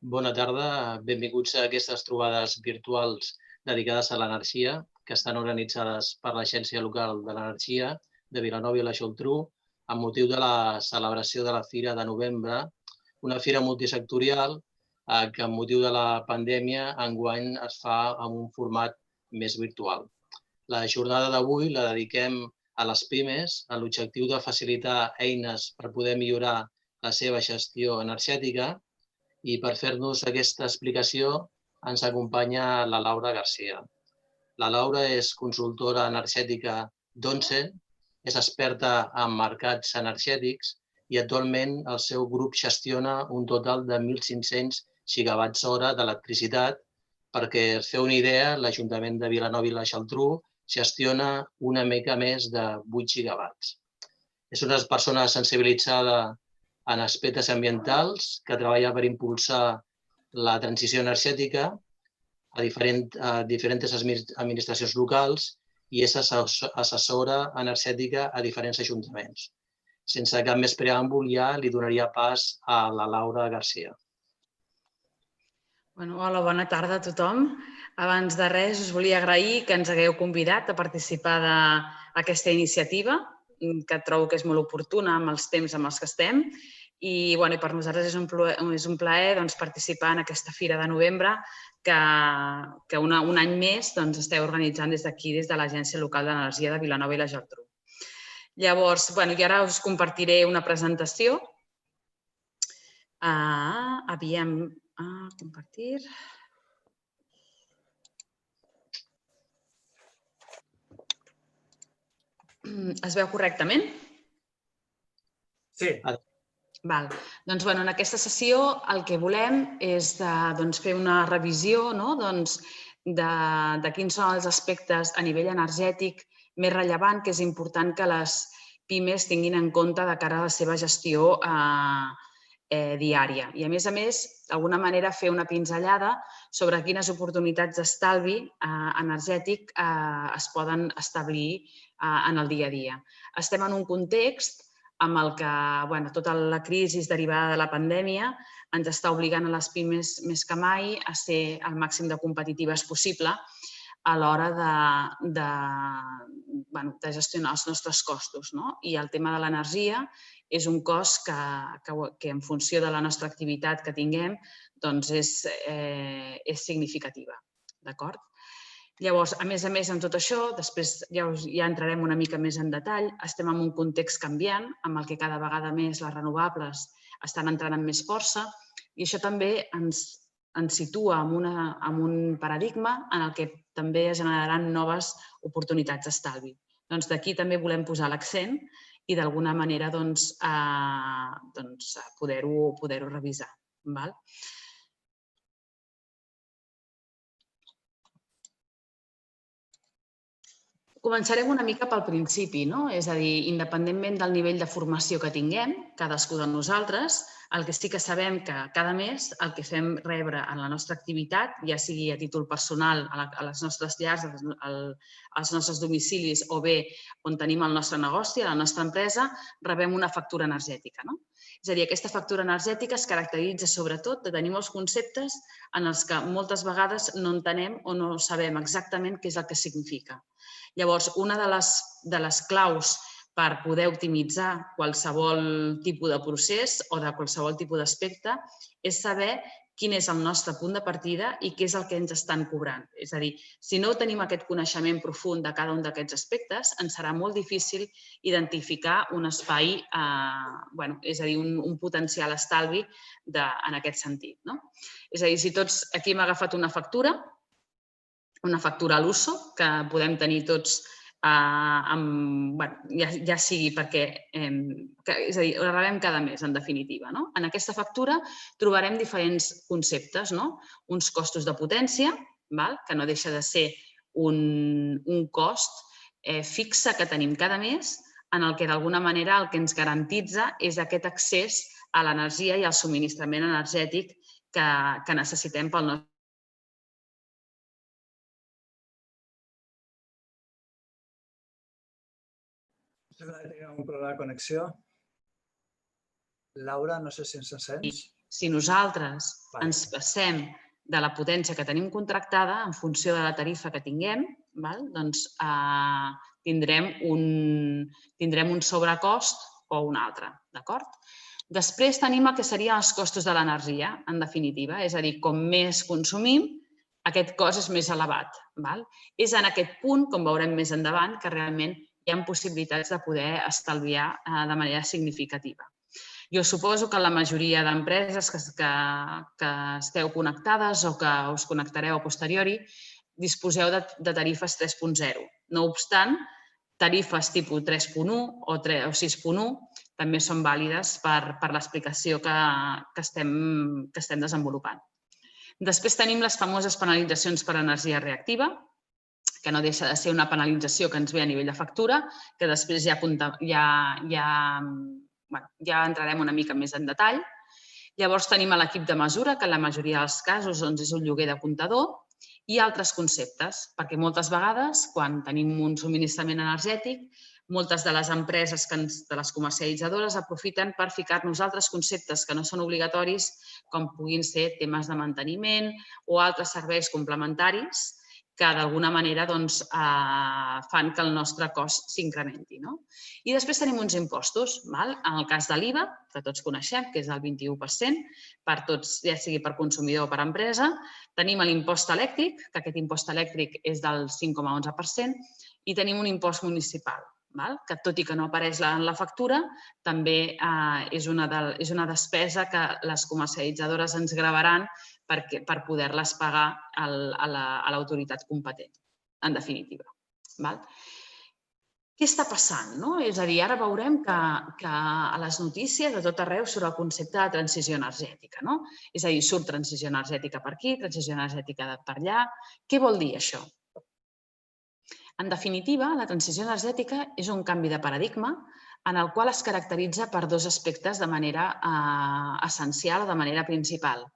Bona tarda, benvinguts a aquestes trobades virtuals dedicades a l'energia que estan organitzades per l'Agència Local de l'Energia de Vilanova i la Geltrú amb motiu de la celebració de la Fira de Novembre, una fira multisectorial que amb motiu de la pandèmia enguany es fa en un format més virtual. La jornada d'avui la dediquem a les pimes amb l'objectiu de facilitar eines per poder millorar la seva gestió energètica. I per fer-nos aquesta explicació ens acompanya la Laura Garcia. La Laura és consultora energètica d'ONCE, és experta en mercats energètics i actualment el seu grup gestiona un total de 1.500 gigawatts hora d'electricitat. Perquè es feu una idea, l'Ajuntament de Vilanova i la Geltrú gestiona una mica més de 8 gigawatts. És una persona sensibilitzada en aspectes ambientals, que treballa per impulsar la transició energètica a diferents administracions locals i és assessora energètica a diferents ajuntaments. Sense cap més preàmbul, ja li donaria pas a la Laura Garcia. Hola, bona tarda a tothom. Abans de res, us volia agrair que ens hagueu convidat a participar d'aquesta iniciativa, que trobo que és molt oportuna amb els temps amb els que estem. I per nosaltres és un plaer participar en aquesta Fira de Novembre que un any més esteu organitzant des d'aquí, des de l'Agència Local d'Energia de Vilanova i la Geltrú. Llavors, jo ara us compartiré una presentació. Aviam, compartir. Es veu correctament? Sí. Doncs en aquesta sessió el que volem és fer una revisió de quins són els aspectes a nivell energètic més rellevant que és important que les pimes tinguin en compte de cara a la seva gestió diària. I, a més, d'alguna manera fer una pinzellada sobre quines oportunitats d'estalvi energètic es poden establir en el dia a dia. Estem en un context amb el que tota la crisi derivada de la pandèmia ens està obligant a les pimes més que mai a ser el màxim de competitives possible a l'hora de gestionar els nostres costos. I el tema de l'energia és un cost que en funció de la nostra activitat que tinguem és significativa. Llavors, a més, en tot això, després ja entrarem una mica més en detall, estem en un context canviant, amb el que cada vegada més les renovables estan entrant amb més força i això també ens situa en un paradigma en el que també es generaran noves oportunitats d'estalvi. D'aquí també volem posar l'accent i d'alguna manera poder-ho revisar. Començarem una mica pel principi, és a dir, independentment del nivell de formació que tinguem, cadascú de nosaltres, el que sí que sabem que cada mes el que fem rebre en la nostra activitat, ja sigui a títol personal, a les nostres llars, als nostres domicilis o bé on tenim el nostre negoci, a la nostra empresa, rebem una factura energètica. És a dir, aquesta factura energètica es caracteritza sobretot de tenir molts conceptes en els que moltes vegades no entenem o no sabem exactament què és el que significa. Llavors, una de les claus per poder optimitzar qualsevol tipus de procés o de qualsevol tipus d'aspecte és saber quin és el nostre punt de partida i què és el que ens estan cobrant. És a dir, si no tenim aquest coneixement profund de cada un d'aquests aspectes, ens serà molt difícil identificar un espai, és a dir, un potencial estalvi en aquest sentit. És a dir, si tots aquí hem agafat una factura a l'uso, que podem tenir tots, ja sigui perquè, és a dir, la rebem cada mes, en definitiva. En aquesta factura trobarem diferents conceptes, uns costos de potència, que no deixa de ser un cost fixe que tenim cada mes, en el que d'alguna manera el que ens garantitza és aquest accés a l'energia i al subministrament energètic que necessitem pel nostre. Tenim un problema de connexió. Laura, no sé si ens sents. si nosaltres ens passem de la potència que tenim contractada, en funció de la tarifa que tinguem, doncs tindrem un sobrecost o un altre, d'acord? Després tenim el que serien els costos de l'energia, en definitiva, és a dir, com més consumim, aquest cost és més elevat. És en aquest punt, com veurem més endavant, que realment hi ha possibilitats de poder estalviar de manera significativa. Jo suposo que la majoria d'empreses que esteu connectades o que us connectareu a posteriori disposeu de tarifes 3.0. No obstant, tarifes tipus 3.1 o 6.1 també són vàlides per l'explicació que estem desenvolupant. Després tenim les famoses penalitzacions per energia reactiva, que no deixa de ser una penalització que ens ve a nivell de factura, que després ja entrarem una mica més en detall. Llavors tenim l'equip de mesura, que en la majoria dels casos és un lloguer de comptador, i altres conceptes, perquè moltes vegades, quan tenim un subministrament energètic, moltes de les empreses, de les comercialitzadores, aprofiten per ficar-nos altres conceptes que no són obligatoris, com puguin ser temes de manteniment o altres serveis complementaris que d'alguna manera fan que el nostre cost s'incrementi. I després tenim uns impostos. En el cas de l'IVA, que tots coneixem, que és el 21%, per tots, ja sigui per consumidor o per empresa. Tenim l'impost elèctric, que aquest impost elèctric és del 5,11%, i tenim un impost municipal, que tot i que no apareix en la factura, també és una despesa que les comercialitzadores ens gravaran per poder-les pagar a l'autoritat competent, en definitiva. Què està passant? És a dir, ara veurem que a les notícies de tot arreu surt el concepte de transició energètica. És a dir, surt transició energètica per aquí, transició energètica per allà. Què vol dir això? En definitiva, la transició energètica és un canvi de paradigma en el qual es caracteritza per dos aspectes de manera essencial o de manera principal.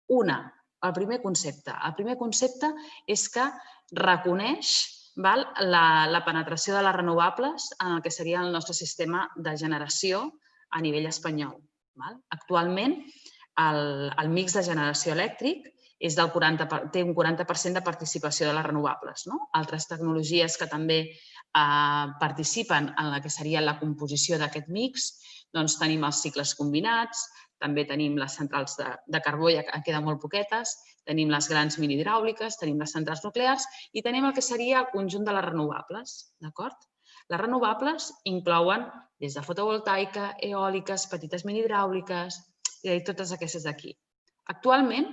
El primer concepte. El primer concepte és que reconeix la penetració de les renovables en el que seria el nostre sistema de generació a nivell espanyol. Actualment, el mix de generació elèctric té un 40% de participació de les renovables. Altres tecnologies que també participen en la que seria la composició d'aquest mix, doncs tenim els cicles combinats, també tenim les centrals de carbó, ja en queden molt poquetes, tenim les grans minihidràuliques, tenim les centrals nuclears i tenim el que seria el conjunt de les renovables. Les renovables inclouen des de fotovoltaica, eòliques, petites minihidràuliques, i totes aquestes d'aquí. Actualment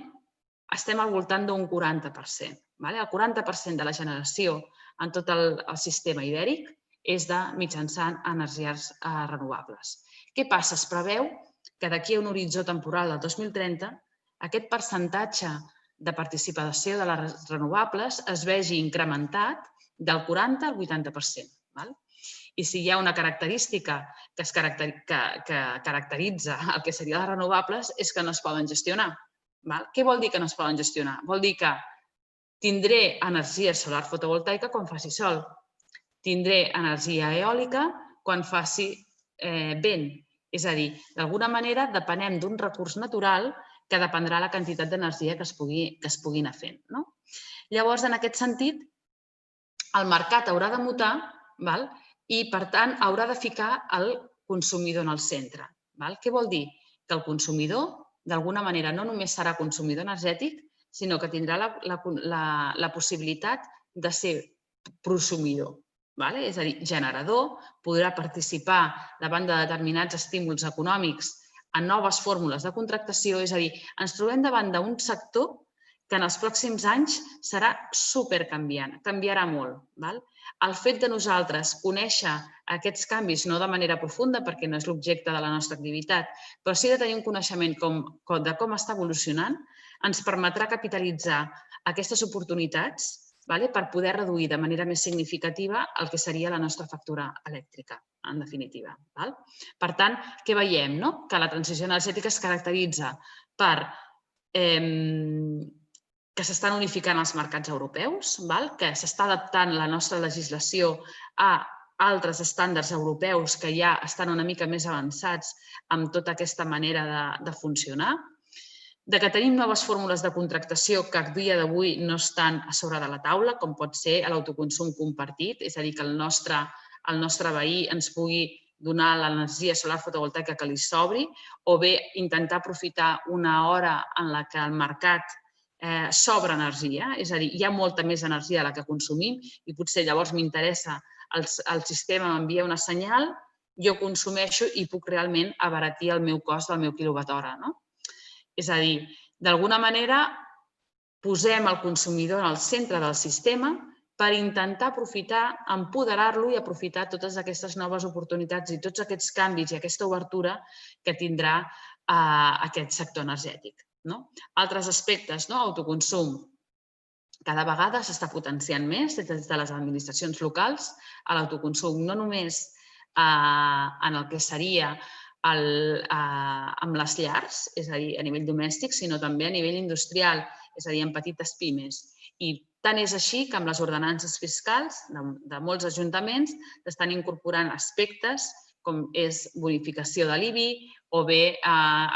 estem al voltant d'un 40%. El 40% de la generació en tot el sistema ibèric és mitjançant energies renovables. Què passa? Es preveu que d'aquí a un horitzó temporal del 2030 aquest percentatge de participació de les renovables es vegi incrementat del 40 al 80%. I si hi ha una característica que caracteritza el que serien les renovables és que no es poden gestionar. Què vol dir que no es poden gestionar? Vol dir que tindré energia solar fotovoltaica quan faci sol, tindré energia eòlica quan faci vent. És a dir, d'alguna manera depenem d'un recurs natural que dependrà la quantitat d'energia que es pugui anar fent. Llavors, en aquest sentit, el mercat haurà de mutar i, per tant, haurà de ficar el consumidor en el centre. Què vol dir? Que el consumidor, d'alguna manera, no només serà consumidor energètic, sinó que tindrà la possibilitat de ser prosumidor. És a dir, generador, podrà participar davant de determinats estímuls econòmics en noves fórmules de contractació. És a dir, ens trobem davant d'un sector que en els pròxims anys serà supercanviant, canviarà molt. El fet de nosaltres conèixer aquests canvis, no de manera profunda, perquè no és l'objecte de la nostra activitat, però sí de tenir un coneixement de com està evolucionant, ens permetrà capitalitzar aquestes oportunitats per poder reduir de manera més significativa el que seria la nostra factura elèctrica, en definitiva. Per tant, què veiem? Que la transició energètica es caracteritza per que s'estan unificant els mercats europeus, que s'està adaptant la nostra legislació a altres estàndards europeus que ja estan una mica més avançats amb tota aquesta manera de funcionar. de que tenim noves fórmules de contractació que a dia d'avui no estan a sobre de la taula, com pot ser l'autoconsum compartit, és a dir, que el nostre veí ens pugui donar l'energia solar fotovoltaica que li sobri, o bé intentar aprofitar una hora en la que el mercat sobra energia, és a dir, hi ha molta més energia de la que consumim i potser llavors m'interessa, el sistema m'envia una senyal, jo consumeixo i puc realment abaratir el meu cost del meu quilowatt-hora, no? És a dir, d'alguna manera posem el consumidor al centre del sistema per intentar aprofitar, empoderar-lo i aprofitar totes aquestes noves oportunitats i tots aquests canvis i aquesta obertura que tindrà aquest sector energètic. Altres aspectes, autoconsum. Cada vegada s'està potenciant més des de les administracions locals l'autoconsum, no només en el que seria amb les llars, és a dir, a nivell domèstic, sinó també a nivell industrial, és a dir, en petites pimes. I tant és així que amb les ordenances fiscals de molts ajuntaments s'estan incorporant aspectes com és bonificació de l'IBI o bé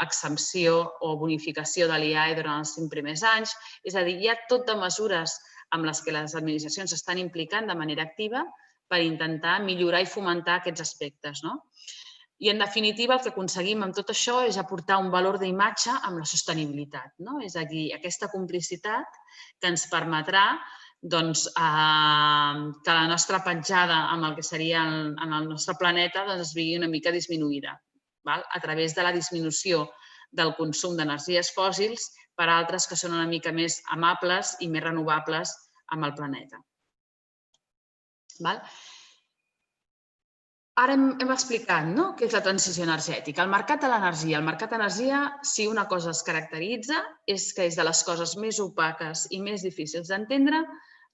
exempció o bonificació de l'IAE durant els 5 primers anys. És a dir, hi ha tot de mesures amb les que les administracions s'estan implicant de manera activa per intentar millorar i fomentar aquests aspectes. I, en definitiva, el que aconseguim amb tot això és aportar un valor d'imatge amb la sostenibilitat. És a dir, aquesta complicitat que ens permetrà que la nostra petjada amb el que seria en el nostre planeta es vegi una mica disminuïda a través de la disminució del consum d'energies fòssils per a altres que són una mica més amables i més renovables amb el planeta. Ara hem explicat què és la transició energètica. El mercat de l'energia. El mercat d'energia, si una cosa es caracteritza, és que és de les coses més opaques i més difícils d'entendre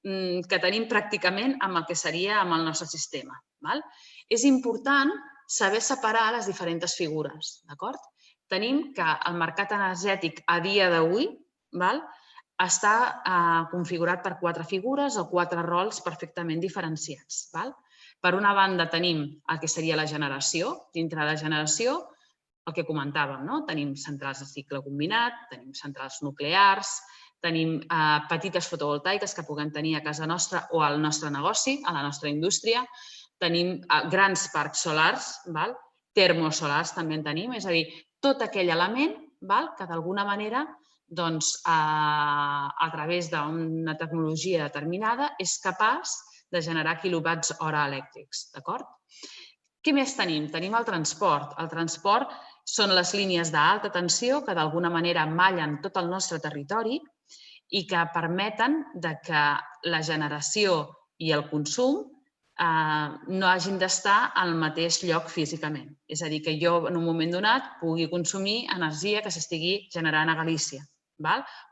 que tenim pràcticament amb el que seria amb el nostre sistema. És important saber separar les diferents figures. Tenim que el mercat energètic a dia d'avui està configurat per 4 figures o 4 rols perfectament diferenciats. Per una banda, tenim el que seria la generació. Dintre de la generació, el que comentàvem, tenim centrals de cicle combinat, tenim centrals nuclears, tenim petites fotovoltaiques que puguem tenir a casa nostra o al nostre negoci, a la nostra indústria, tenim grans parcs solars, termosolars també en tenim, és a dir, tot aquell element que d'alguna manera, a través d'una tecnologia determinada, és capaç de generar quilowatts hora elèctrics. Què més tenim? Tenim el transport. El transport són les línies d'alta tensió que d'alguna manera mallen tot el nostre territori i que permeten que la generació i el consum no hagin d'estar al mateix lloc físicament. És a dir, que jo en un moment donat pugui consumir energia que s'estigui generant a Galícia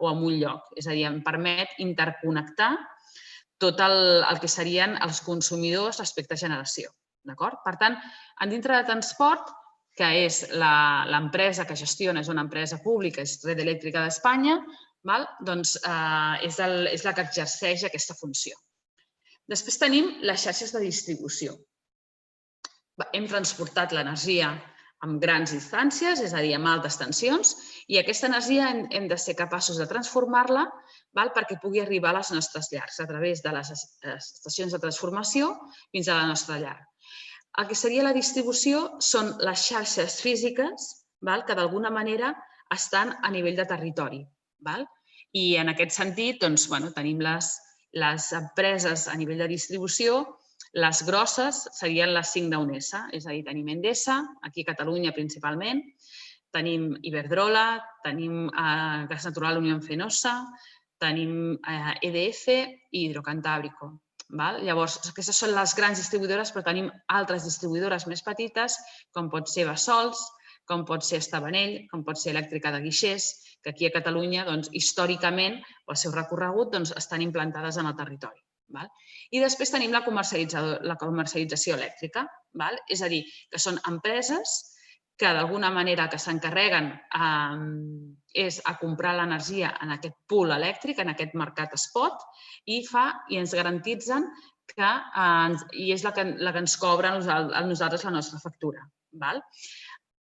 o en un lloc. És a dir, em permet interconnectar tot el que serien els consumidors respecte a generació. Per tant, dintre de transport, que és l'empresa que gestiona, és una empresa pública, és Red Eléctrica d'Espanya, doncs és la que exerceix aquesta funció. Després tenim les xarxes de distribució. Hem transportat l'energia amb grans distàncies, és a dir, amb altes tensions, i aquesta energia hem de ser capaços de transformar-la perquè pugui arribar a les nostres llars a través de les estacions de transformació fins a la nostra llar. El que seria la distribució són les xarxes físiques que d'alguna manera estan a nivell de territori. I en aquest sentit tenim les empreses a nivell de distribució. Les grosses serien les 5 d'Unesa, és a dir, tenim Endesa, aquí a Catalunya principalment, tenim Iberdrola, tenim Gas Natural Unión Fenosa, tenim EDF i Hidrocantábrico. Llavors, aquestes són les grans distribuïdores, però tenim altres distribuïdores més petites, com pot ser Bassols, com pot ser Estavanell, com pot ser Elèctrica de Guixers, que aquí a Catalunya, històricament, pel seu recorregut, estan implantades en el territori. I després tenim la comercialització elèctrica, és a dir, que són empreses que d'alguna manera que s'encarreguen és a comprar l'energia en aquest pool elèctric, en aquest mercat spot, i ens garantitzen que és la que ens cobra a nosaltres la nostra factura.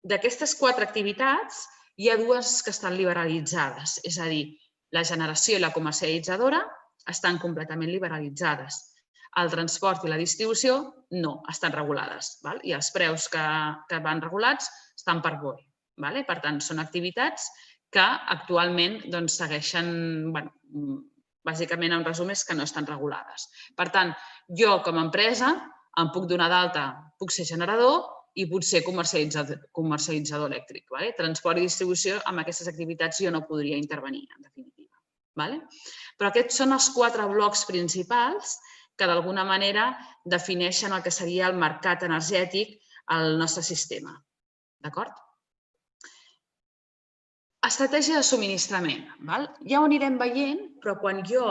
D'aquestes 4 activitats, hi ha dues que estan liberalitzades, és a dir, la generació i la comercialitzadora estan completament liberalitzades. El transport i la distribució no, estan regulades. I els preus que van regulats estan per BOE. Per tant, són activitats que actualment segueixen, bàsicament, en resum, és que no estan regulades. Per tant, jo com a empresa em puc donar d'alta, puc ser generador i puc ser comercialitzador elèctric. Transport i distribució, amb aquestes activitats jo no podria intervenir, en definitiva. Però aquests són els 4 blocs principals que d'alguna manera defineixen el que seria el mercat energètic al nostre sistema. D'acord? Estratègia de subministrament. Ja ho anirem veient, però quan jo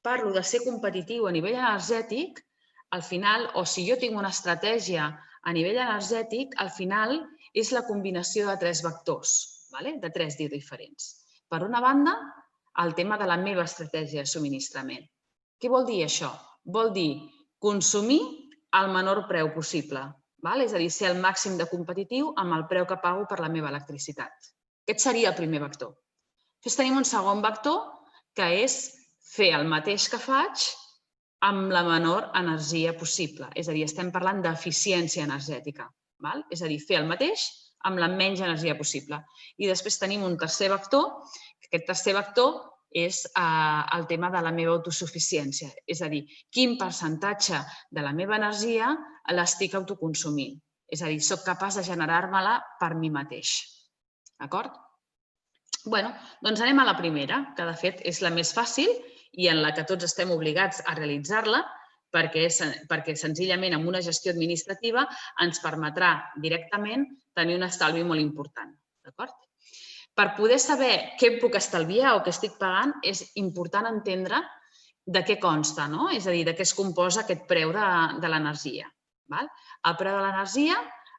parlo de ser competitiu a nivell energètic, al final, o si jo tinc una estratègia a nivell energètic, al final és la combinació de 3 vectors, de 3 diferents. Per una banda, el tema de la meva estratègia de subministrament. Què vol dir això? Vol dir consumir al menor preu possible, és a dir, ser el màxim de competitiu amb el preu que pago per la meva electricitat. Aquest seria el primer vector. Després tenim un segon vector, que és fer el mateix que faig amb la menor energia possible. És a dir, estem parlant d'eficiència energètica. És a dir, fer el mateix amb la menys energia possible. I després tenim un tercer vector, que aquest tercer vector és el tema de la meva autosuficiència. És a dir, quin percentatge de la meva energia l'estic autoconsumint. És a dir, soc capaç de generar-me-la per mi mateix. D'acord? Doncs anem a la primera, que de fet és la més fàcil i en la que tots estem obligats a realitzar-la perquè senzillament amb una gestió administrativa ens permetrà directament tenir un estalvi molt important. D'acord? Per poder saber què puc estalviar o què estic pagant, és important entendre de què consta, és a dir, de què es composa aquest preu de l'energia. El preu de l'energia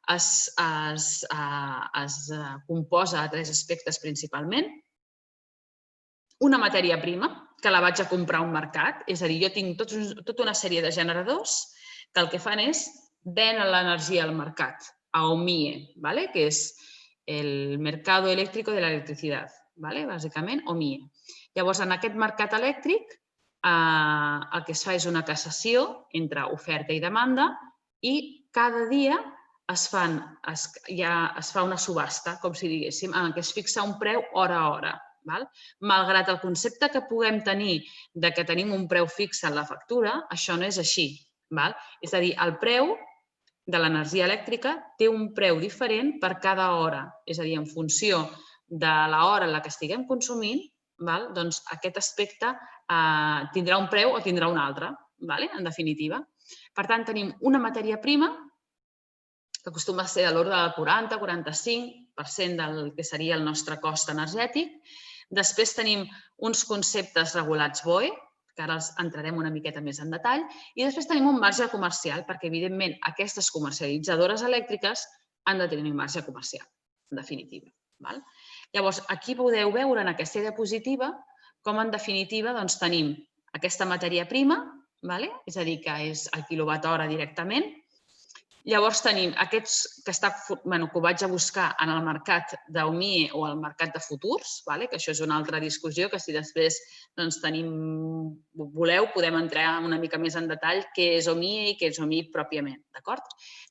es composa de 3 aspectes principalment. Una matèria prima, que la vaig a comprar a un mercat, és a dir, jo tinc tota una sèrie de generadors que el que fan és venen l'energia al mercat, a OMIE, que és el Mercado Eléctrico de la Electricidad, bàsicament OMIE. Llavors, en aquest mercat elèctric, el que es fa és una cassació entre oferta i demanda i cada dia es fa una subhasta, com si diguéssim, en què es fixa un preu hora a hora. Malgrat el concepte que puguem tenir que tenim un preu fix en la factura, això no és així. És a dir, el preu de l'energia elèctrica té un preu diferent per cada hora. És a dir, en funció de l'hora en què estiguem consumint, doncs aquest aspecte tindrà un preu o tindrà un altre, en definitiva. Per tant, tenim una matèria prima que acostuma a ser de l'ordre del 40-45% del que seria el nostre cost energètic. Després tenim uns conceptes regulats BOE, que ara els entrarem una miqueta més en detall, i després tenim un marge comercial, perquè, evidentment, aquestes comercialitzadores elèctriques han de tenir un marge comercial, en definitiva. Llavors, aquí podeu veure en aquesta diapositiva com, en definitiva, tenim aquesta matèria prima, és a dir, que és el quilowatt-hora directament. Llavors tenim aquests que ho vaig a buscar en el mercat d'OMIE o al mercat de futurs, que això és una altra discussió, que si després voleu podem entrar una mica més en detall què és OMIE i què és OMIE pròpiament.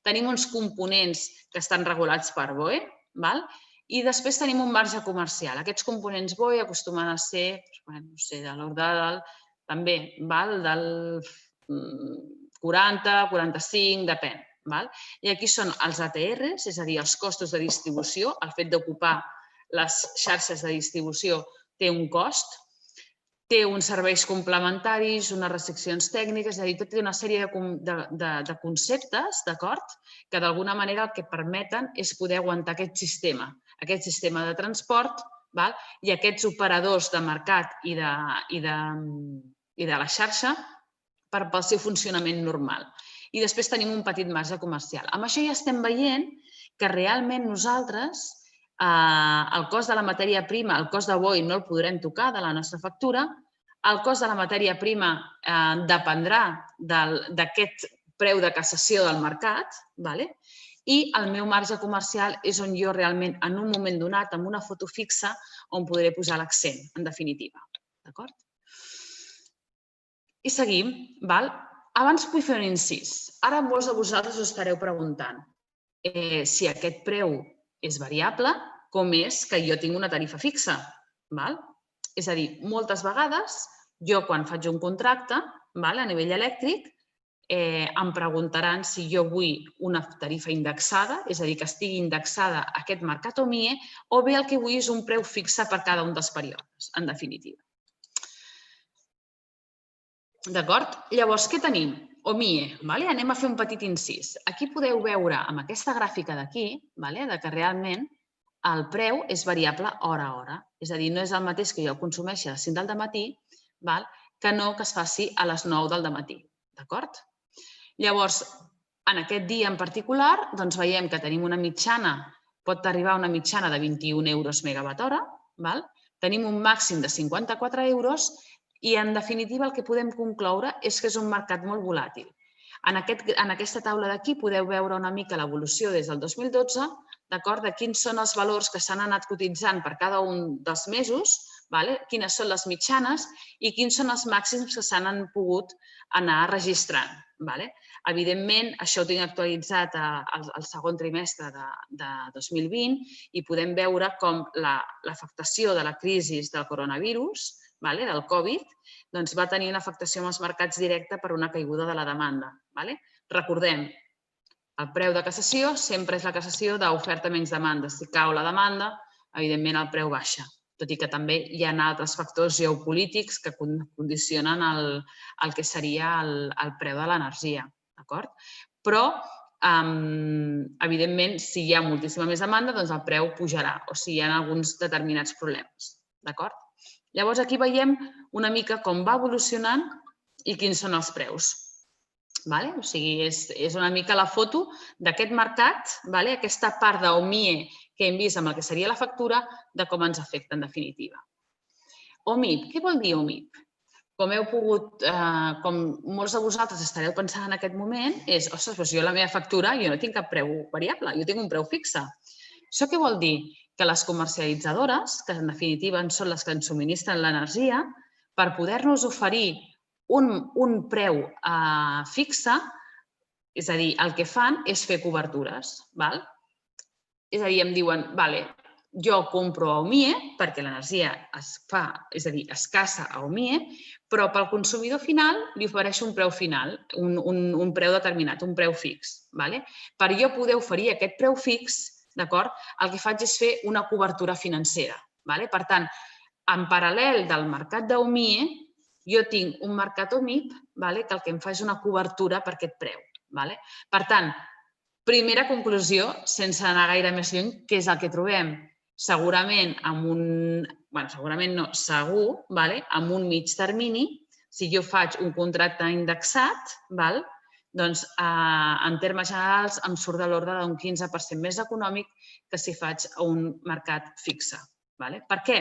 Tenim uns components que estan regulats per BOE i després tenim un marge comercial. Aquests components BOE acostumen a ser de l'ordre també del 40, 45, depèn. I aquí són els ATRs, és a dir, els costos de distribució. El fet d'ocupar les xarxes de distribució té un cost, té uns serveis complementaris, unes restriccions tècniques, és a dir, té una sèrie de conceptes, d'acord, que d'alguna manera el que permeten és poder aguantar aquest sistema de transport i aquests operadors de mercat i de la xarxa pel seu funcionament normal. I després tenim un petit marge comercial. Amb això ja estem veient que realment nosaltres el cost de la matèria prima, el cost de BOE no el podrem tocar de la nostra factura, el cost de la matèria prima dependrà d'aquest preu de cassació del mercat i el meu marge comercial és on jo realment, en un moment donat, amb una foto fixa, on podré posar l'accent, en definitiva. D'acord? I seguim. Abans vull fer un incís. Ara molts de vosaltres us estareu preguntant si aquest preu és variable, com és que jo tinc una tarifa fixa. És a dir, moltes vegades jo quan faig un contracte a nivell elèctric em preguntaran si jo vull una tarifa indexada, és a dir, que estigui indexada a aquest mercat OMIE, o bé el que vull és un preu fixe per cada un dels períodes, en definitiva. D'acord? Llavors, què tenim? OMIE. Anem a fer un petit incís. Aquí podeu veure, amb aquesta gràfica d'aquí, que realment el preu és variable hora a hora. És a dir, no és el mateix que jo el consumeixi a les 5 del dematí que no que es faci a les 9 del dematí. D'acord? Llavors, en aquest dia en particular, veiem que tenim una mitjana, pot arribar a una mitjana de 21 euros megawatt hora, tenim un màxim de 54 euros i, en definitiva, el que podem concloure és que és un mercat molt volàtil. En aquesta taula d'aquí podeu veure una mica l'evolució des del 2012, de quins són els valors que s'han anat cotitzant per cada un dels mesos, quines són les mitjanes i quins són els màxims que s'han pogut anar registrant. Evidentment, això ho tinc actualitzat al segon trimestre de 2020 i podem veure com l'afectació de la crisi del coronavirus, del Covid, va tenir una afectació en els mercats directa per una caiguda de la demanda. Recordem, el preu de cassació sempre és la cassació d'oferta menys demanda. Si cau la demanda, evidentment el preu baixa, tot i que també hi ha altres factors geopolítics que condicionen el que seria el preu de l'energia. Però, evidentment, si hi ha moltíssima més demanda, doncs el preu pujarà o si hi ha alguns determinats problemes. Llavors, aquí veiem una mica com va evolucionant i quins són els preus. O sigui, és una mica la foto d'aquest mercat, aquesta part d'OMIE que hem vist amb el que seria la factura, de com ens afecta en definitiva. OMIP. Què vol dir OMIP? Com molts de vosaltres estareu pensant en aquest moment, és, ostres, jo la meva factura, jo no tinc cap preu variable, jo tinc un preu fixe. Això què vol dir? Que les comercialitzadores, que en definitiva són les que ens subministren l'energia, per poder-nos oferir un preu fixe, és a dir, el que fan és fer cobertures. És a dir, em diuen, jo compro a OMIE perquè l'energia es fa, és a dir, es caça a OMIE, però pel consumidor final li ofereixo un preu final, un preu determinat, un preu fix. Per jo poder oferir aquest preu fix, el que faig és fer una cobertura financera. Per tant, en paral·lel del mercat d'OMIE, jo tinc un mercat OMIP que el que em fa és una cobertura per aquest preu. Per tant, primera conclusió, sense anar gaire més lluny, què és el que trobem? Segurament amb un... segurament no, segur, amb un mig termini, si jo faig un contracte indexat, doncs en termes generals em surt de l'ordre d'un 15% més econòmic que si faig un mercat fixe. Per què?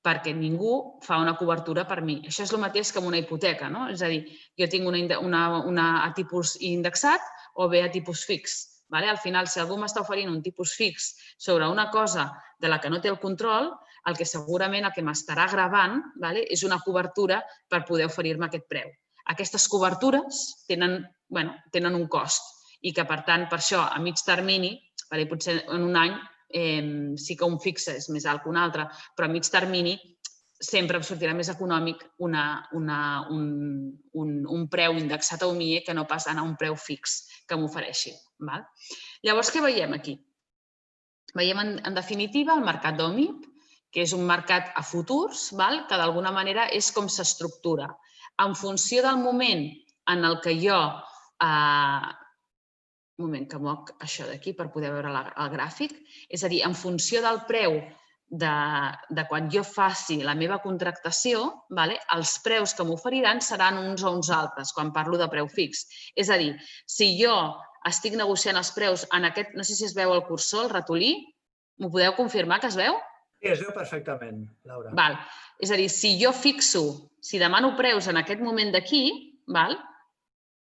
Perquè ningú fa una cobertura per mi. Això és el mateix que amb una hipoteca, no? És a dir, jo tinc una a tipus indexat o bé a tipus fix. Al final, si algú m'està oferint un tipus fix sobre una cosa de la que no té el control, el que segurament el que m'estarà gravant és una cobertura per poder oferir-me aquest preu. Aquestes cobertures tenen un cost i que, per tant, per això, a mig termini, potser en un any sí que un fixe és més alt que un altre, però a mig termini sempre em sortirà més econòmic un preu indexat a OMIE que no pas anar a un preu fix que m'ofereixi. Llavors, què veiem aquí? Veiem, en definitiva, el mercat d'OMIP, que és un mercat a futurs, que d'alguna manera és com s'estructura. En funció del moment en el que jo... Un moment, que moc això d'aquí per poder veure el gràfic. És a dir, en funció del preu de quan jo faci la meva contractació, els preus que m'oferiran seran uns o uns altres, quan parlo de preu fix. És a dir, si jo estic negociant els preus en aquest... No sé si es veu el cursor, el ratolí. M'ho podeu confirmar que es veu? Sí, es veu perfectament, Laura. És a dir, si jo fixo, si demano preus en aquest moment d'aquí,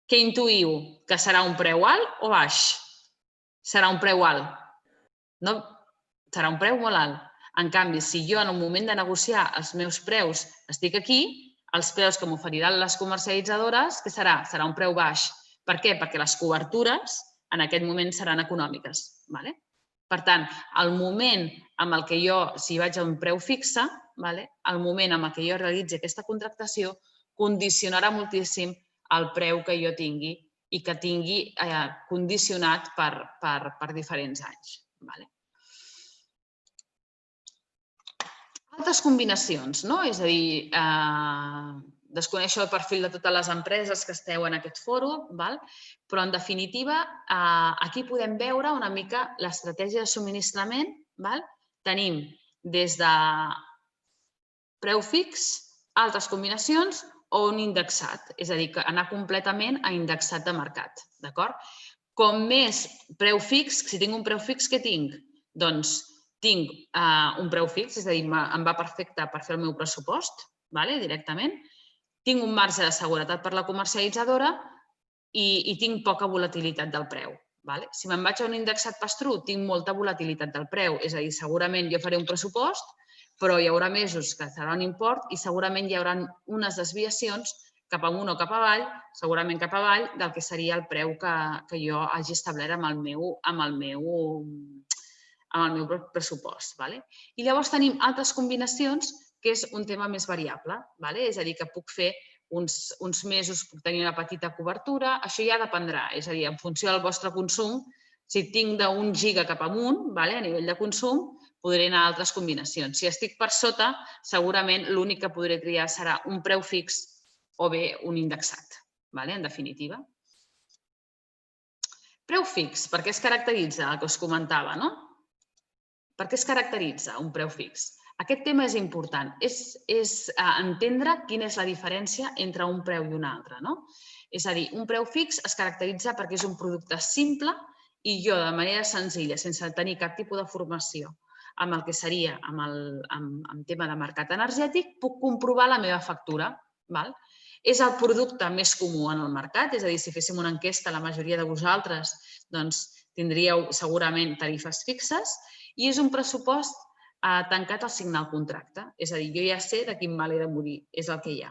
què intuïu? Que serà un preu alt o baix? serà un preu alt. No? Serà un preu molt alt. En canvi, si jo en un moment de negociar els meus preus estic aquí, els preus que m'oferiran les comercialitzadores, què serà? Serà un preu baix. Per què? Perquè les cobertures en aquest moment seran econòmiques. Per tant, el moment en el que jo, si vaig a un preu fixe, el moment en què jo realitzi aquesta contractació condicionarà moltíssim el preu que jo tingui i que tingui condicionat per diferents anys. Altres combinacions, és a dir, desconeixo el perfil de totes les empreses que esteu en aquest fòrum, però en definitiva aquí podem veure una mica l'estratègia de subministrament. Tenim des de preu fix, altres combinacions o un indexat, és a dir, anar completament a indexat de mercat. Com més preu fix, si tinc un preu fix, què tinc? Doncs tinc un preu fix, és a dir, em va perfecte per fer el meu pressupost directament, tinc un marge de seguretat per la comercialitzadora i tinc poca volatilitat del preu. Si me'n vaig a un indexat pass-through, tinc molta volatilitat del preu, és a dir, segurament jo faré un pressupost, però hi haurà mesos que serà un import i segurament hi haurà unes desviacions cap amunt o cap avall, segurament cap avall, del que seria el preu que jo hagi establert amb el meu pressupost. I llavors tenim altres combinacions, que és un tema més variable. És a dir, que puc fer uns mesos, puc tenir una petita cobertura, això ja dependrà. És a dir, en funció del vostre consum, si tinc d'1 giga cap amunt, a nivell de consum, podré anar a altres combinacions. Si estic per sota, segurament l'únic que podré triar serà un preu fix o bé un indexat, en definitiva. Preu fix, per què es caracteritza el que us comentava, no? Per què es caracteritza un preu fix? Aquest tema és important, és entendre quina és la diferència entre un preu i un altre. És a dir, un preu fix es caracteritza perquè és un producte simple i jo, de manera senzilla, sense tenir cap tipus de formació amb el que seria en tema de mercat energètic, puc comprovar la meva factura. És el producte més comú en el mercat, és a dir, si féssim una enquesta, la majoria de vosaltres tindríeu segurament tarifes fixes i és un pressupost tancat al signar el contracte. És a dir, jo ja sé de quin mal he de morir, és el que hi ha.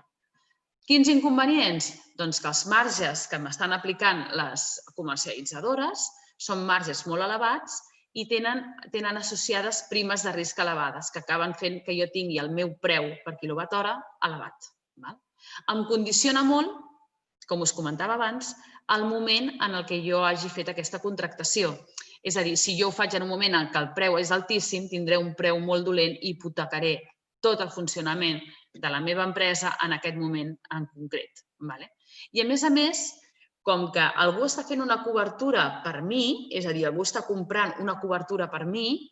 Quins inconvenients? Doncs que els marges que m'estan aplicant les comercialitzadores són marges molt elevats i tenen associades primes de risc elevades que acaben fent que jo tingui el meu preu per quilowatt hora elevat. Em condiciona molt, com us comentava abans, el moment en què jo hagi fet aquesta contractació. És a dir, si jo ho faig en un moment en què el preu és altíssim, tindré un preu molt dolent i hipotecaré tot el funcionament de la meva empresa en aquest moment en concret. I a més, com que algú està fent una cobertura per mi, és a dir, algú està comprant una cobertura per mi,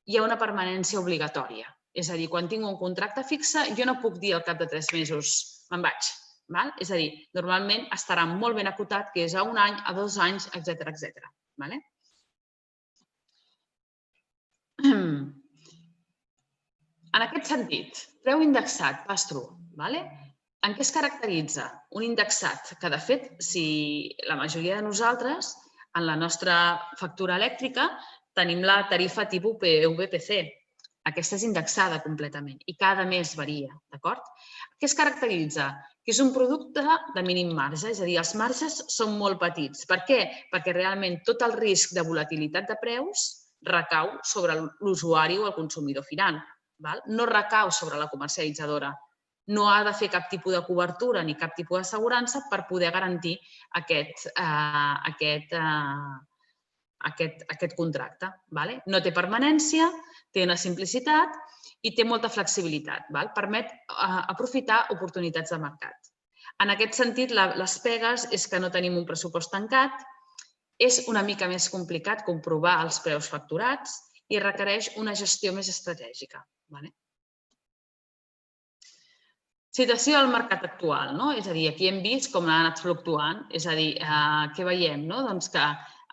hi ha una permanència obligatòria. És a dir, quan tinc un contracte fixe, jo no puc dir al cap de 3 mesos me'n vaig. És a dir, normalment estarà molt ben acotat, que és a 1 any, a 2 anys, etc. En aquest sentit, preu indexat, pass-through. En què es caracteritza un indexat? Que, de fet, si la majoria de nosaltres, en la nostra factura elèctrica, tenim la tarifa tipus PVPC. Aquesta és indexada completament i cada mes varia. Què es caracteritza? Que és un producte de mínim marge, és a dir, els marges són molt petits. Per què? Perquè realment tot el risc de volatilitat de preus recau sobre l'usuari o el consumidor final. No recau sobre la comercialitzadora. No ha de fer cap tipus de cobertura ni cap tipus d'assegurança per poder garantir aquest contracte. No té permanència, té una simplicitat i té molta flexibilitat. Permet aprofitar oportunitats de mercat. En aquest sentit, les pegues és que no tenim un pressupost tancat, és una mica més complicat comprovar els preus facturats i requereix una gestió més estratègica. Situació del mercat actual. És a dir, aquí hem vist com ha anat fluctuant. És a dir, què veiem? Doncs que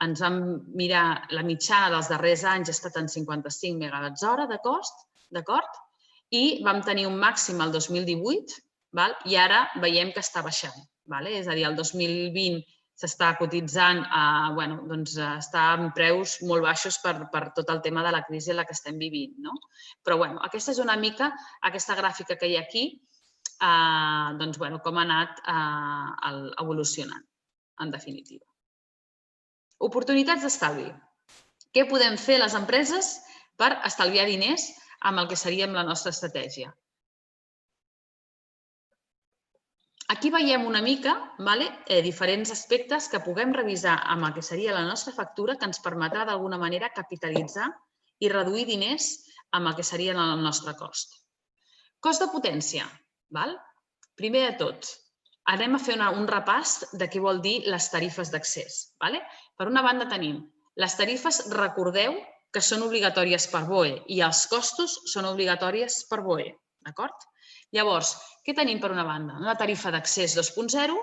ens vam mirar la mitjana dels darrers anys ha estat en 55 megawatts hora de cost, d'acord? I vam tenir un màxim el 2018 i ara veiem que està baixant. És a dir, el 2020 s'està cotitzant, està en preus molt baixos per tot el tema de la crisi en la que estem vivint. Però aquesta és una mica, aquesta gràfica que hi ha aquí, com ha anat evolucionant, en definitiva. Oportunitats d'estalvi. Què podem fer les empreses per estalviar diners amb el que seria la nostra estratègia? Aquí veiem una mica diferents aspectes que puguem revisar amb el que seria la nostra factura, que ens permetrà d'alguna manera capitalitzar i reduir diners amb el que seria el nostre cost. Cost de potència. Primer de tot, anem a fer un repàs de què vol dir les tarifes d'accés. Per una banda tenim les tarifes, recordeu que són obligatòries per BOE i els costos són obligatoris per BOE. Llavors, què tenim per una banda? Una tarifa d'accés 2.0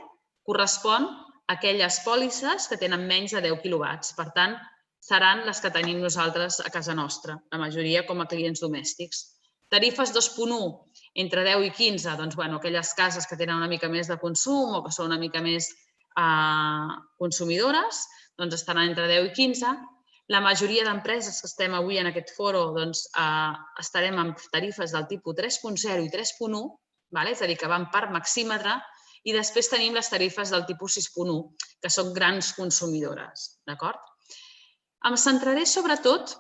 correspon a aquelles pòlisses que tenen menys de 10 quilowatts. Per tant, seran les que tenim nosaltres a casa nostra, la majoria com a clients domèstics. Tarifes 2.1, entre 10 i 15, doncs, aquelles cases que tenen una mica més de consum o que són una mica més consumidores, doncs estaran entre 10 i 15. La majoria d'empreses que estem avui en aquest foro estarem amb tarifes del tipus 3.0 i 3.1, és a dir, que van per maxímetre, i després tenim les tarifes del tipus 6.1, que són grans consumidores. Em centraré sobretot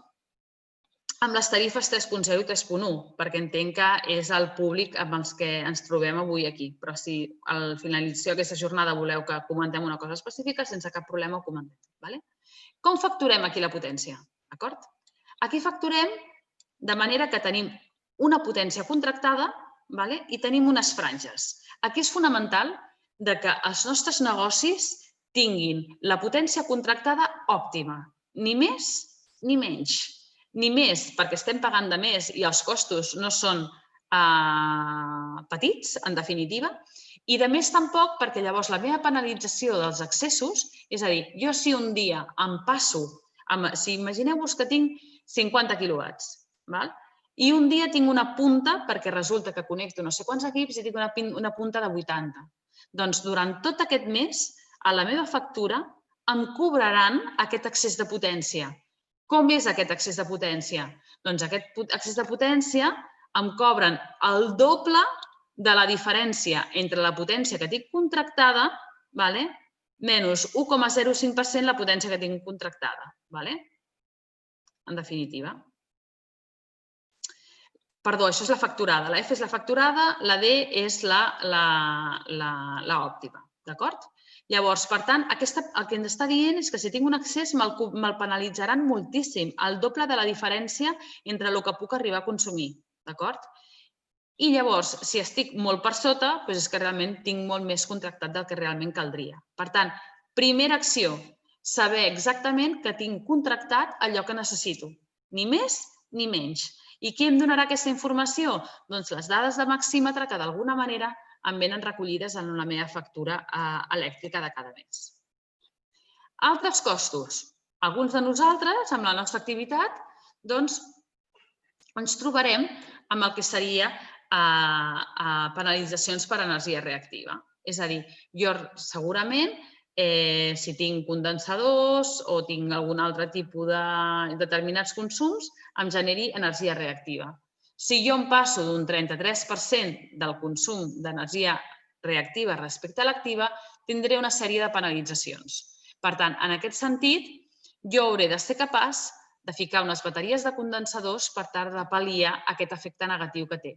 amb les tarifes 3.0 i 3.1, perquè entenc que és el públic amb els que ens trobem avui aquí. Però si a la finalització d'aquesta jornada voleu que comentem una cosa específica, sense cap problema ho comentem. Com facturem aquí la potència? Aquí facturem de manera que tenim una potència contractada i tenim unes franges. Aquí és fonamental que els nostres negocis tinguin la potència contractada òptima, ni més ni menys. Ni més perquè estem pagant de més i els costos no són petits, en definitiva, i de més tampoc perquè llavors la meva penalització dels accessos, és a dir, jo si un dia em passo, si imagineu-vos que tinc 50 quilowatts, i un dia tinc una punta, perquè resulta que connecto no sé quants equips i tinc una punta de 80. Doncs durant tot aquest mes, a la meva factura, em cobraran aquest excés de potència. Com és aquest excés de potència? Doncs aquest excés de potència em cobren el doble de la diferència entre la potència que tinc contractada menys 1,05% la potència que tinc contractada. En definitiva. Perdó, això és la facturada. La F és la facturada, la D és l'òptima. D'acord? Llavors, per tant, el que ens està dient és que si tinc un accés me'l penalitzaran moltíssim, el doble de la diferència entre el que puc arribar a consumir. D'acord? I llavors, si estic molt per sota, és que realment tinc molt més contractat del que realment caldria. Per tant, primera acció, saber exactament que tinc contractat allò que necessito. Ni més ni menys. I qui em donarà aquesta informació? Doncs les dades de maxímetre que d'alguna manera em venen recollides en la meva factura elèctrica de cada mes. Altres costos. Alguns de nosaltres, amb la nostra activitat, doncs ens trobarem amb el que seria penalitzacions per energia reactiva. És a dir, jo segurament, si tinc condensadors o tinc algun altre tipus de determinats consums, em generi energia reactiva. Si jo em passo d'un 33% del consum d'energia reactiva respecte a l'activa, tindré una sèrie de penalitzacions. Per tant, en aquest sentit, jo hauré de ser capaç de ficar unes bateries de condensadors per tal de pal·liar aquest efecte negatiu que té.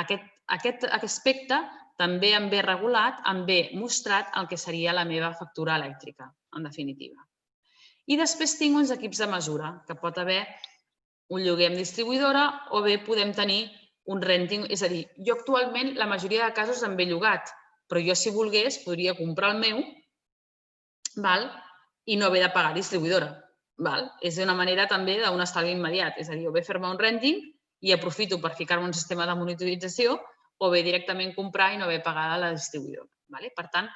Aquest aspecte també em ve regulat, em ve mostrat el que seria la meva factura elèctrica, en definitiva. I després tinc uns equips de mesura, que pot haver un lloguer amb distribuïdora o bé podem tenir un renting. És a dir, jo actualment la majoria de casos em ve llogat, però jo si volgués podria comprar el meu i no haver de pagar distribuïdora. És una manera també d'un estalvi immediat. És a dir, o bé fer-me un renting i aprofito per ficar-me un sistema de monitorització o bé directament comprar i no haver pagat la distribuïdora. Per tant,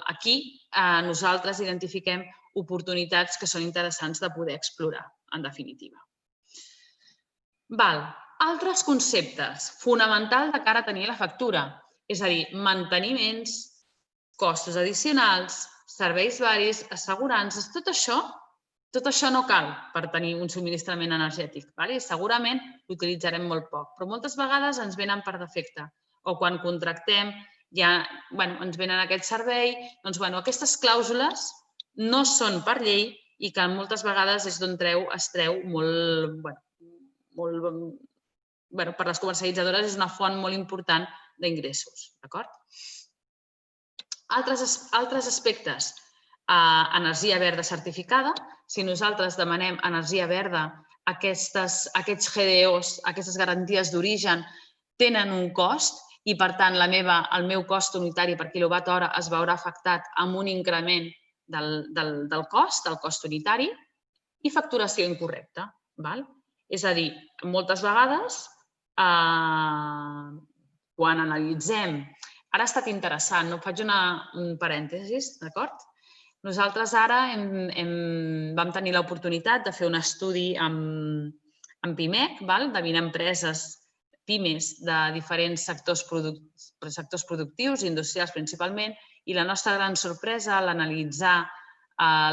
aquí nosaltres identifiquem oportunitats que són interessants de poder explorar, en definitiva. Altres conceptes fonamentals de cara a tenir la factura, és a dir, manteniments, costos addicionals, serveis varis, assegurances, tot això no cal per tenir un subministrament energètic. Segurament l'utilitzarem molt poc, però moltes vegades ens venen per defecte. O quan contractem, ens venen aquest servei. Doncs, aquestes clàusules no són per llei i que moltes vegades és d'on es treu per les comercialitzadores és una font molt important d'ingressos. Altres aspectes. Energia verda certificada. Si nosaltres demanem energia verda, aquests GDOs, aquestes garanties d'origen, tenen un cost i, per tant, el meu cost unitari per quilowatt hora es veurà afectat amb un increment del cost unitari i facturació incorrecta. És a dir, moltes vegades, quan analitzem... Ara ha estat interessant, faig un parèntesi, d'acord? Nosaltres ara vam tenir l'oportunitat de fer un estudi amb PIMEC, de 20 empreses pimes de diferents sectors productius, industrials principalment, i la nostra gran sorpresa a l'analitzar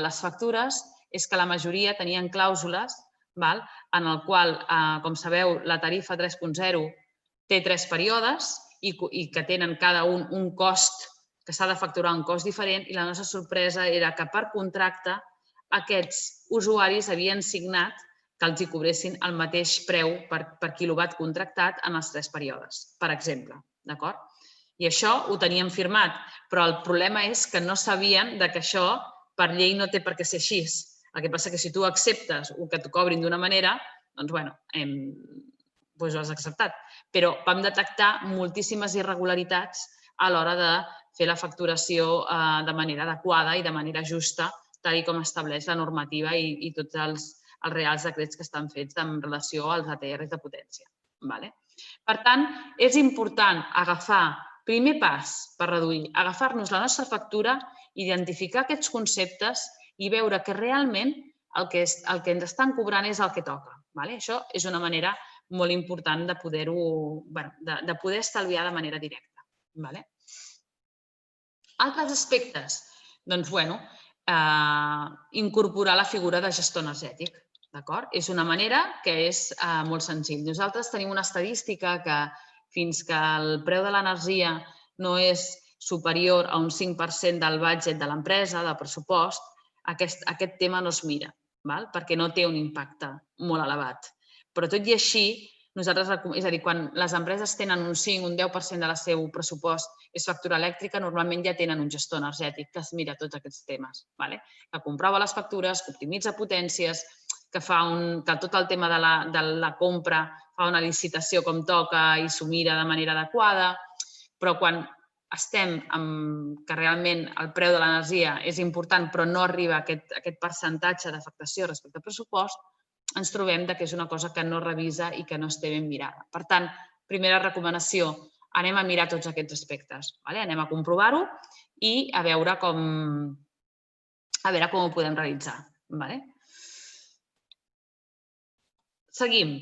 les factures és que la majoria tenien clàusules en el qual, com sabeu, la tarifa 3.0 té 3 períodes i que tenen cada un cost, que s'ha de facturar un cost diferent, i la nostra sorpresa era que per contracte aquests usuaris havien signat que els hi cobressin el mateix preu per quilowatt contractat en els 3 períodes, per exemple. I això ho teníem firmat, però el problema és que no sabien que això per llei no té per què ser així. El que passa és que si tu acceptes que t'ho cobrin d'una manera, doncs, ho has acceptat. Però vam detectar moltíssimes irregularitats a l'hora de fer la facturació de manera adequada i de manera justa, tal com estableix la normativa i tots els reals decrets que estan fets en relació als ATRs de potència. Per tant, és important agafar, primer pas per reduir, agafar-nos la nostra factura, identificar aquests conceptes i veure que realment el que ens estan cobrant és el que toca. Això és una manera molt important de poder estalviar de manera directa. Altres aspectes, doncs, incorporar la figura de gestor energètic. És una manera que és molt senzill. Nosaltres tenim una estadística que fins que el preu de l'energia no és superior a un 5% del budget de l'empresa, del pressupost, aquest tema no es mira, perquè no té un impacte molt elevat. Però tot i així, és a dir, quan les empreses tenen un 5, un 10% del seu pressupost és factura elèctrica, normalment ja tenen un gestor energètic que es mira tots aquests temes, que comprova les factures, que optimitza potències, que tot el tema de la compra fa una licitació com toca i s'ho mira de manera adequada, però quan estem que realment el preu de l'energia és important però no arriba a aquest percentatge d'afectació respecte al pressupost, ens trobem que és una cosa que no revisa i que no està ben mirada. Per tant, primera recomanació, anem a mirar tots aquests aspectes, anem a comprovar-ho i a veure com ho podem realitzar. Seguim.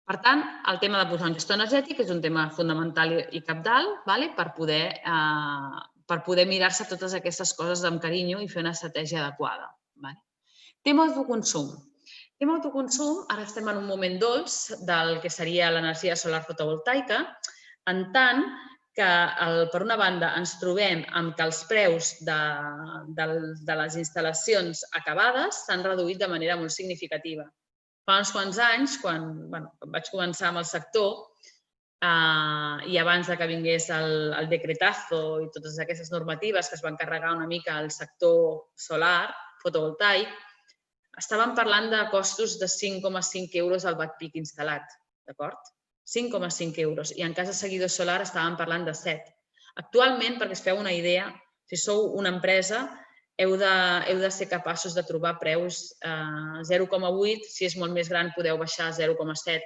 Per tant, el tema de posar un gestor energètic és un tema fonamental i cabdal per poder mirar-se totes aquestes coses amb carinyo i fer una estratègia adequada. Tema autoconsum. Tema autoconsum, ara estem en un moment dolç del que seria l'energia solar fotovoltaica, en tant que, per una banda, ens trobem amb que els preus de les instal·lacions acabades s'han reduït de manera molt significativa. Fa uns quants anys, quan vaig començar amb el sector i abans que vingués el decretazo i totes aquestes normatives que es van carregar una mica al sector solar fotovoltaic, estàvem parlant de costos de 5,5 euros al watt peak instal·lat, d'acord? 5,5 euros. I en cas de seguidor solar estàvem parlant de 7. Actualment, perquè es feu una idea, si sou una empresa, heu de ser capaços de trobar preus 0,8, si és molt més gran podeu baixar a 0,7,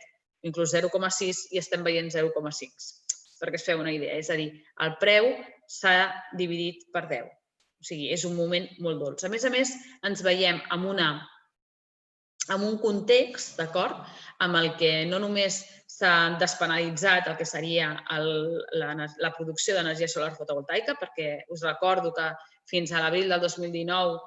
inclús 0,6 i estem veient 0,5, perquè es feu una idea. És a dir, el preu s'ha dividit per 10. O sigui, és un moment molt dolç. A més, ens veiem en un context, d'acord, amb el que no només s'ha despenalitzat el que seria la producció d'energia solar fotovoltaica, perquè us recordo que fins a l'abril del 2019,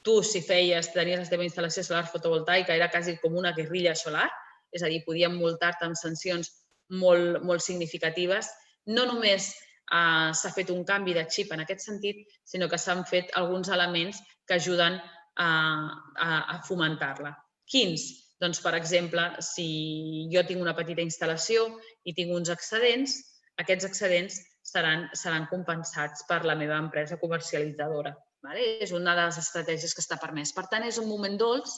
tu, si tenies la teva instal·lació solar fotovoltaica, era quasi com una guerrilla solar, és a dir, podien multar-te amb sancions molt significatives. No només s'ha fet un canvi de xip en aquest sentit, sinó que s'han fet alguns elements que ajuden a fomentar-la. Quins? Doncs, per exemple, si jo tinc una petita instal·lació i tinc uns excedents, aquests excedents seran compensats per la meva empresa comercialitzadora. És una de les estratègies que està permès. Per tant, és un moment dolç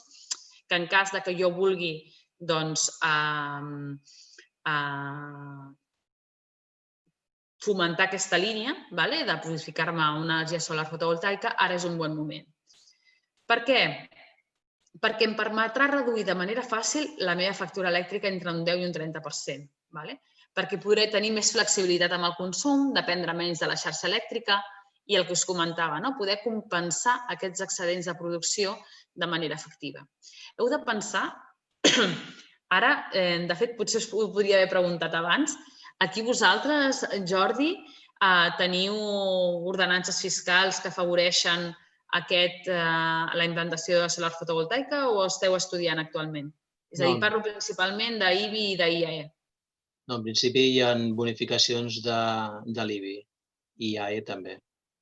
que en cas que jo vulgui fomentar aquesta línia de ficar-me una energia solar fotovoltaica, ara és un bon moment. Per què? Perquè em permetrà reduir de manera fàcil la meva factura elèctrica entre un 10 i un 30%. Perquè podré tenir més flexibilitat amb el consum, dependre menys de la xarxa elèctrica i el que us comentava, poder compensar aquests excedents de producció de manera efectiva. Heu de pensar, ara, de fet, potser us ho podria haver preguntat abans, aquí vosaltres, Jordi, teniu ordenances fiscals que afavoreixen la implantació de solar fotovoltaica o esteu estudiant actualment? És a dir, parlo principalment d'IBI i d'IAE. No, en principi hi ha bonificacions de l'IBI i IAE també.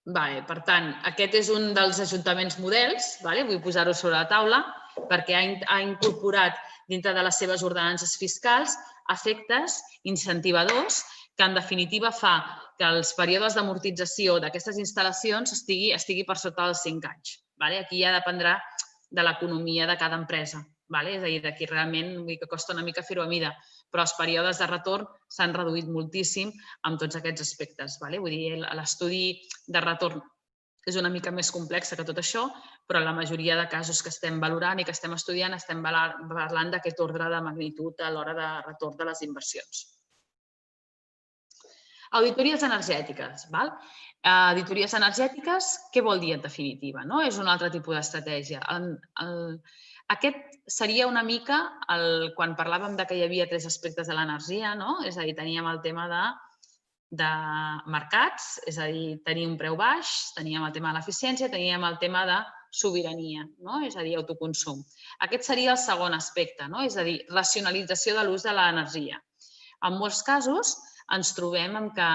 Per tant, aquest és un dels ajuntaments models, vull posar-ho sobre la taula, perquè ha incorporat dintre de les seves ordenances fiscals efectes incentivadors que en definitiva fa que els períodes d'amortització d'aquestes instal·lacions estigui per sota dels 5 anys. Aquí ja dependrà de l'economia de cada empresa. És a dir, d'aquí realment que costa una mica fer-ho a mida, però els períodes de retorn s'han reduït moltíssim amb tots aquests aspectes. Vull dir, l'estudi de retorn és una mica més complex que tot això, però en la majoria de casos que estem valorant i que estem estudiant estem parlant d'aquest ordre de magnitud a l'hora de retorn de les inversions. Auditories energètiques. Auditories energètiques, què vol dir en definitiva? És un altre tipus d'estratègia. Aquest seria una mica, quan parlàvem que hi havia 3 aspectes de l'energia, és a dir, teníem el tema de mercats, és a dir, tenir un preu baix, teníem el tema de l'eficiència, teníem el tema de sobirania, és a dir, autoconsum. Aquest seria el segon aspecte, és a dir, racionalització de l'ús de l'energia. En molts casos ens trobem que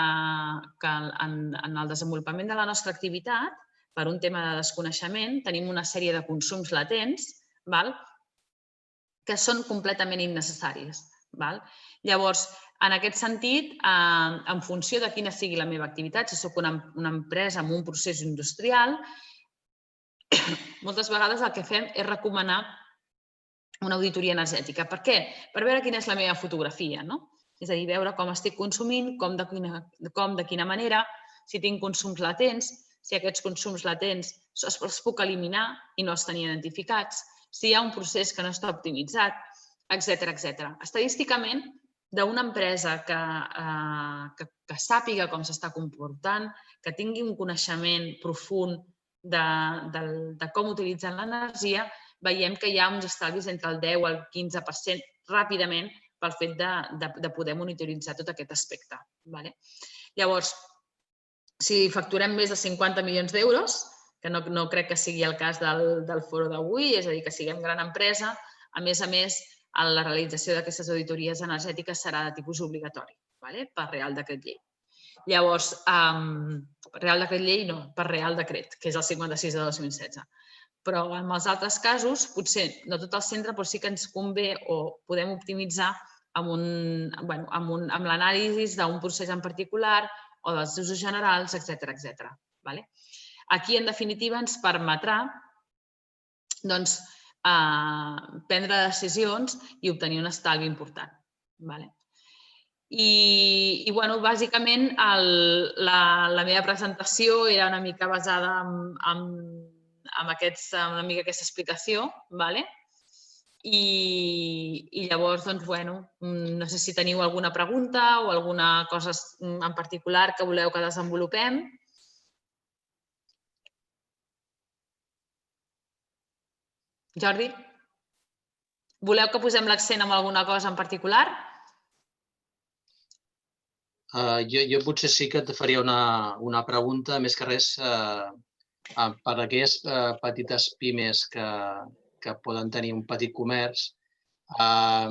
en el desenvolupament de la nostra activitat, per un tema de desconeixement, tenim una sèrie de consums latents que són completament innecessaris. Llavors, en aquest sentit, en funció de quina sigui la meva activitat, si soc una empresa amb un procés industrial, moltes vegades el que fem és recomanar una auditoria energètica. Per què? Per veure quina és la meva fotografia. És a dir, veure com estic consumint, com de quina manera, si tinc consums latents, si aquests consums latents els puc eliminar i no estan identificats, si hi ha un procés que no està optimitzat, etc. Estadísticament, d'una empresa que sàpiga com s'està comportant, que tingui un coneixement profund de com utilitzen l'energia, veiem que hi ha uns estalvis entre el 10 i el 15% ràpidament pel fet de poder monitoritzar tot aquest aspecte. Llavors, si facturem més de 50 milions d'euros, que no crec que sigui el cas del foro d'avui, és a dir, que siguem gran empresa, a més, la realització d'aquestes auditories energètiques serà de tipus obligatori, per Real Decret Llei. Llavors, Real Decret Llei no, per Real Decret, que és el 56 de 2016. Però en els altres casos, potser no tot el centre, però sí que ens convé o podem optimitzar amb l'anàlisi d'un procés en particular o dels usos generals, etc. Aquí, en definitiva, ens permetrà prendre decisions i obtenir un estalvi important. I, bàsicament, la meva presentació era una mica basada en aquesta explicació. I llavors, no sé si teniu alguna pregunta o alguna cosa en particular que voleu que desenvolupem. Jordi? Voleu que posem l'accent en alguna cosa en particular? Jo potser sí que et faria una pregunta, més que res, per aquelles petites pimes que poden tenir un petit comerç, a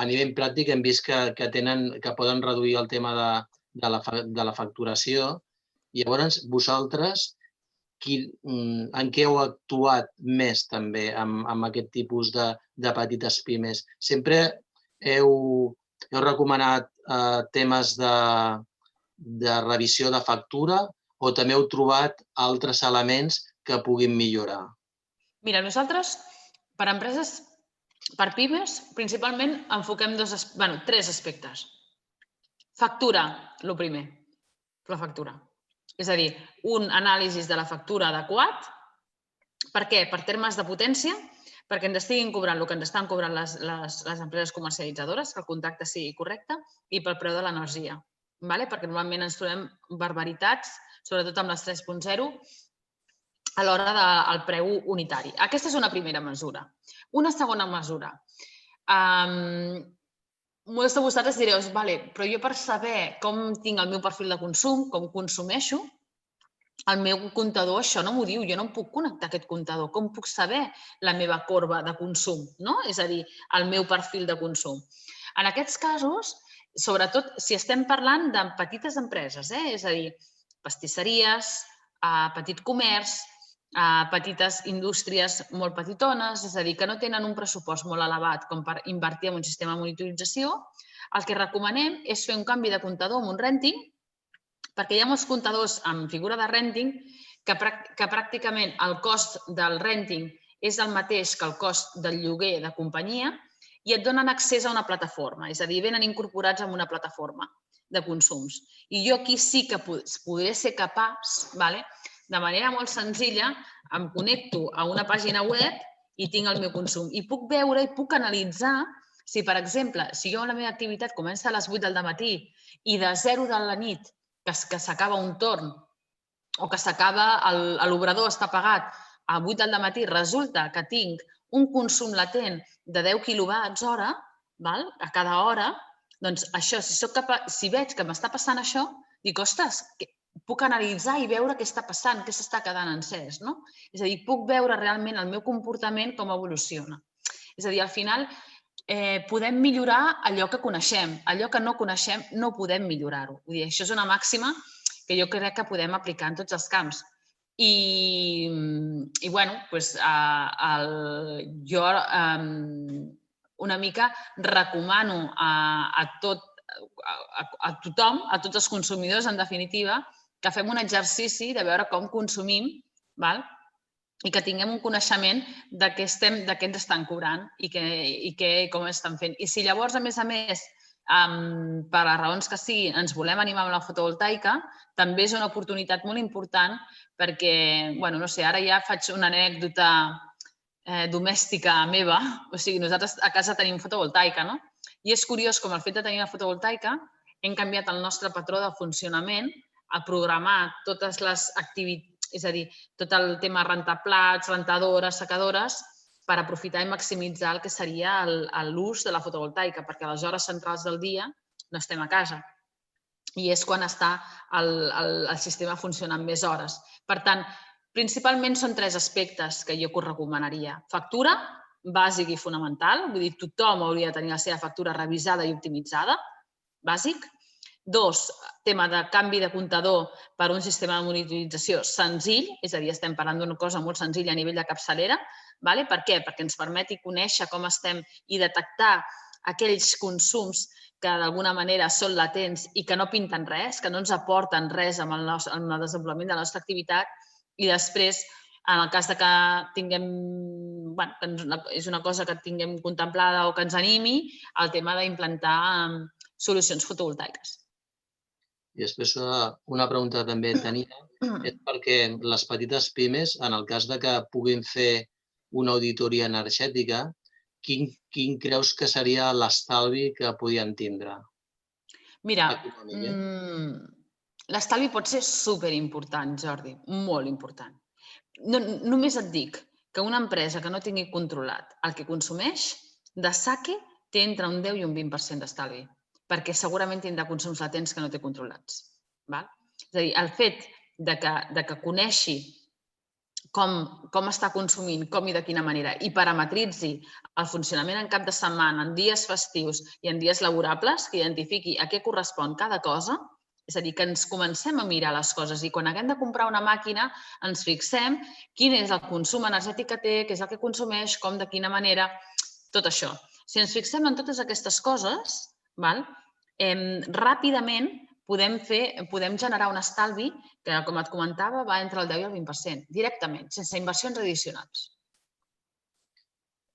nivell pràctic hem vist que poden reduir el tema de la facturació. Llavors, vosaltres, en què heu actuat més també amb aquest tipus de petites pimes? Sempre heu recomanat temes de revisió de factura o també heu trobat altres elements que puguin millorar? Mira, nosaltres, per empreses, per pimes, principalment enfoquem tres aspectes. Factura, el primer, la factura. És a dir, un anàlisi de la factura adequat. Per què? Per termes de potència, perquè ens estiguin cobrant el que ens estan cobrant les empreses comercialitzadores, que el contacte sigui correcte, i pel preu de l'energia. Perquè normalment ens trobem barbaritats, sobretot amb les 3.0, a l'hora del preu unitari. Aquesta és una primera mesura. Una segona mesura. Molts de vosaltres direu, però jo per saber com tinc el meu perfil de consum, com consumeixo, el meu comptador això no m'ho diu, jo no em puc connectar a aquest comptador. Com puc saber la meva corba de consum? És a dir, el meu perfil de consum. En aquests casos, sobretot si estem parlant de petites empreses, és a dir, pastisseries, petit comerç, petites indústries molt petitones, és a dir, que no tenen un pressupost molt elevat com per invertir en un sistema de monitorització, el que recomanem és fer un canvi de comptador amb un renting, perquè hi ha molts comptadors amb figura de renting que pràcticament el cost del renting és el mateix que el cost del lloguer de companyia i et donen accés a una plataforma, és a dir, venen incorporats en una plataforma de consums. I jo aquí sí que podré ser capaç, de manera molt senzilla, em connecto a una pàgina web i tinc el meu consum. I puc veure i puc analitzar si, per exemple, si jo la meva activitat comença a les 8 del matí i de 0 de la nit, que s'acaba un torn o que s'acaba l'obrador està pagat a 8 del matí, resulta que tinc un consum latent de 10 quilowatts hora a cada hora, doncs això, si veig que m'està passant això, dic, ostres, puc analitzar i veure què està passant, què s'està quedant encès. És a dir, puc veure realment el meu comportament com evoluciona. És a dir, al final podem millorar allò que coneixem. Allò que no coneixem no podem millorar-ho. Això és una màxima que jo crec que podem aplicar en tots els camps. I bueno, jo una mica recomano a tothom, a tots els consumidors, en definitiva, que fem un exercici de veure com consumim i que tinguem un coneixement de què ens estan cobrant i com estan fent. I si llavors, a més, per les raons que siguin, ens volem animar amb la fotovoltaica, també és una oportunitat molt important perquè, no sé, ara ja faig una anècdota domèstica meva, o sigui, nosaltres a casa tenim fotovoltaica, no? I és curiós com el fet de tenir la fotovoltaica hem canviat el nostre patró de funcionament a programar totes les activitats, és a dir, tot el tema rentaplats, rentadores, secadores, per aprofitar i maximitzar el que seria l'ús de la fotovoltaica, perquè a les hores centrals del dia no estem a casa. I és quan està el sistema funcionant més hores. Per tant, principalment són 3 aspectes que jo us recomanaria. Factura, bàsic i fonamental, vull dir, tothom hauria de tenir la seva factura revisada i optimitzada, bàsic. 2, tema de canvi de comptador per un sistema de monitorització senzill, és a dir, estem parlant d'una cosa molt senzilla a nivell de capçalera. Per què? Perquè ens permeti conèixer com estem i detectar aquells consums que d'alguna manera són latents i que no pinten res, que no ens aporten res en el desenvolupament de la nostra activitat. I després, en el cas que tinguem, és una cosa que tinguem contemplada o que ens animi, el tema d'implantar solucions fotovoltaiques. I després una pregunta que també tenia és perquè les petites pimes, en el cas que puguin fer una auditoria energètica, quin creus que seria l'estalvi que podien tindre? Mira, l'estalvi pot ser superimportant, Jordi, molt important. Només et dic que una empresa que no tingui controlat el que consumeix, de saque té entre un 10 i un 20% d'estalvi, perquè segurament tindrà consums latents que no té controlats. És a dir, el fet de que coneixi com està consumint, com i de quina manera, i parametritzi el funcionament en cap de setmana, en dies festius i en dies laborables, que identifiqui a què correspon cada cosa, és a dir, que ens comencem a mirar les coses i quan haguem de comprar una màquina ens fixem quin és el consum energètic que té, què és el que consumeix, com, de quina manera, tot això. Si ens fixem en totes aquestes coses, ràpidament podem generar un estalvi que, com et comentava, va entre el 10 i el 20%, directament, sense inversions addicionals.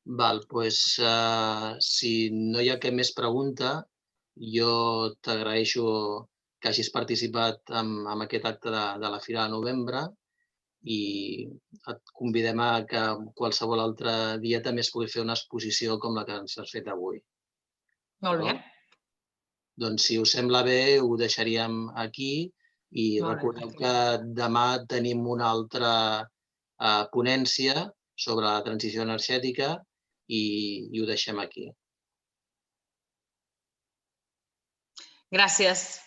Doncs, si no hi ha cap més pregunta, jo t'agraeixo que hagis participat en aquest acte de la Fira de Novembre i et convidem a que qualsevol altre dia també es pugui fer una exposició com la que ens has fet avui. Molt bé. Doncs, si us sembla bé, ho deixaríem aquí i recordeu que demà tenim una altra ponència sobre la transició energètica i ho deixem aquí. Gràcies.